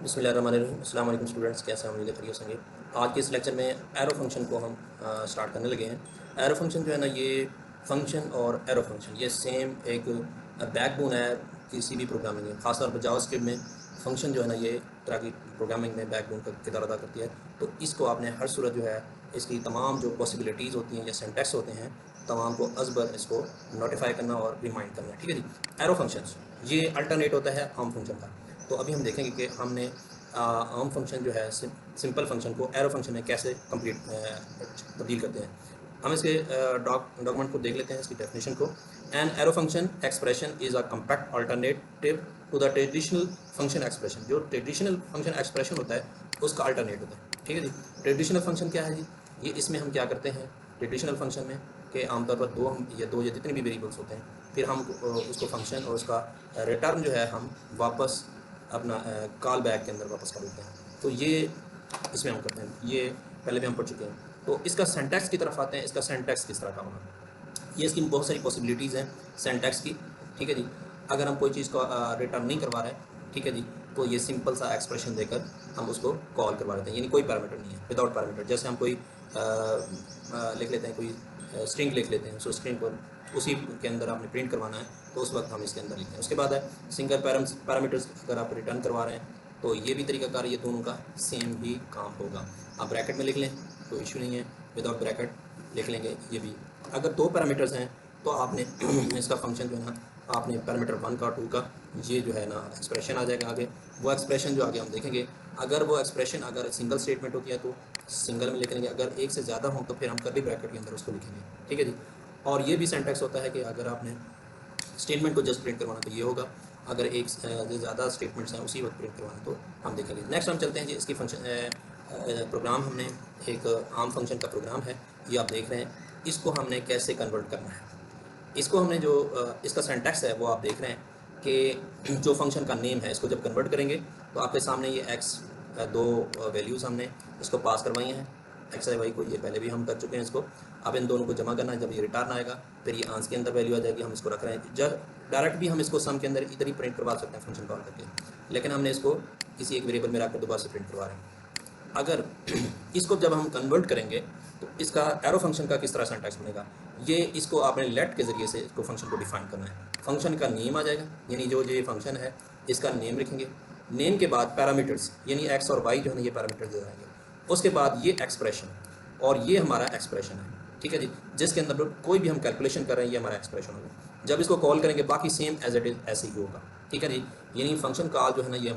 बिस्मिल्लाहिर्रहमानिर्रहीम। अस्सलाम वालेकुम स्टूडेंट्स, कैसे हैं? उम्मीद है खैरियत से होंगे। आज के इस लेक्चर में एरो फंक्शन को हम स्टार्ट करने लगे हैं। एरो फंक्शन जो है ना, ये फंक्शन और एरो फंक्शन ये सेम एक बैकबोन है किसी भी प्रोग्रामिंग में। ख़ासतौर पर जावास्क्रिप्ट में फंक्शन जो है ना, ये तरह की प्रोग्रामिंग में बैकबोन का किरदार अदा करती है। तो इसको आपने हर सूरत जो है, इसकी तमाम जो पॉसिबिलिटीज़ होती हैं या सिंटैक्स होते हैं, तमाम को अज़बर इसको नोटिफाई करना और रिमाइंड करना है। ठीक है जी। एरो फंक्शंस ये अल्टरनेट होता है आम फंक्शन का। तो अभी हम देखेंगे कि हमने आम फंक्शन जो है सिंपल फंक्शन को एरो फंक्शन में कैसे कंप्लीट तब्दील करते हैं। हम इसके डॉक्यूमेंट को देख लेते हैं, इसकी डेफिनेशन को। An arrow function expression is a compact alternative to the traditional function expression. जो ट्रेडिशनल फंक्शन एक्सप्रेशन होता है उसका अल्टरनेट होता है। ठीक है जी। ट्रेडिशनल फंक्शन क्या है जी? ये इसमें हम क्या करते हैं ट्रेडिशनल फंक्शन में कि आमतौर पर दो या जितने भी वेरिएबल्स होते हैं, फिर हम उसको फंक्शन और उसका रिटर्न जो है हम वापस अपना कॉल बैक के अंदर वापस कर देते हैं। तो ये इसमें हम करते हैं, ये पहले भी हम पढ़ चुके हैं। तो इसका सिंटैक्स की तरफ आते हैं। इसका सिंटैक्स किस तरह का होगा, ये इसकी बहुत सारी पॉसिबिलिटीज़ हैं सिंटैक्स की। ठीक है जी। अगर हम कोई चीज़ को रिटर्न नहीं करवा रहे, ठीक है जी, तो ये सिंपल सा एक्सप्रेशन देकर हम उसको कॉल करवा देते हैं, यानी कोई पैरामीटर नहीं है, विदाउट पैरामीटर। जैसे हम कोई लिख लेते हैं, कोई स्ट्रिंग लिख लेते हैं, सो स्ट्रिंग को उसी के अंदर आपने प्रिंट करवाना है, तो उस वक्त हम इसके अंदर लिखते हैं। उसके बाद है सिंगल पैरामीटर्स। अगर आप रिटर्न करवा रहे हैं तो ये भी तरीकाकार, ये दोनों का सेम ही काम होगा। आप ब्रैकेट में लिख लें, कोई इशू नहीं है, विदाउट ब्रैकेट लिख लेंगे ये भी। अगर दो पैरामीटर्स हैं तो आपने इसका फंक्शन जो है ना, आपने पैरामीटर 1 का 2 का ये जो है ना एक्सप्रेशन आ जाएगा आगे। वो एक्सप्रेशन जो आगे हम देखेंगे, अगर वो एक्सप्रेशन अगर सिंगल स्टेटमेंट होती है तो सिंगल में लिख लेंगे, अगर एक से ज़्यादा हो तो फिर हम कर्ली ब्रैकेट के अंदर उसको लिखेंगे। ठीक है जी। और ये भी सिंटैक्स होता है कि अगर आपने स्टेटमेंट को जस्ट प्रिंट करवाना तो ये होगा, अगर एक से ज़्यादा स्टेटमेंट्स हैं उसी वक्त प्रिंट करवाना तो हम देखेंगे। नेक्स्ट हम चलते हैं जी, इसकी फंक्शन प्रोग्राम हमने एक आम फंक्शन का प्रोग्राम है, ये आप देख रहे हैं। इसको हमने कैसे कन्वर्ट करना है, इसको हमने जो इसका सिंटैक्स है वो आप देख रहे हैं कि जो फंक्शन का नेम है इसको जब कन्वर्ट करेंगे तो आपके सामने ये एक्स दो वैल्यूज़ हमने इसको पास करवाई हैं, एक्स आई वाई को। ये पहले भी हम कर चुके हैं इसको। अब इन दोनों को जमा करना है, जब ये रिटर्न आएगा फिर ये आंस के अंदर वैल्यू आ जाएगी, हम इसको रख रहे हैं। जब डायरेक्ट भी हम इसको सम के अंदर इधर ही प्रिंट करवा सकते हैं फंक्शन कॉल करके, लेकिन हमने इसको किसी एक वेरिएबल में रखकर दोबारा से प्रिंट करवा रहे हैं। अगर इसको जब हम कन्वर्ट करेंगे तो इसका एरो फंक्शन का किस तरह सिंटैक्स बनेगा, ये इसको आपने लेट के ज़रिए से इसको फंक्शन को डिफाइन करना है। फंक्शन का नेम आ जाएगा, यानी जो ये फंक्शन है इसका नेम लिखेंगे। नेम के बाद पैरामीटर्स, यानी एक्स और वाई जो है ना, ये पैरामीटर्स दे जाएंगे। उसके बाद ये एक्सप्रेशन, और ये हमारा एक्सप्रेशन है। ठीक है जी, जिसके अंदर कोई भी हम कैलकुलेशन कर रहे हैं ये हमारा एक्सप्रेशन होगा। जब इसको कॉल करेंगे बाकी सेम एज इट इज़ ऐसे ही होगा। ठीक है जी। यानी फंक्शन कॉल जो है ना, ये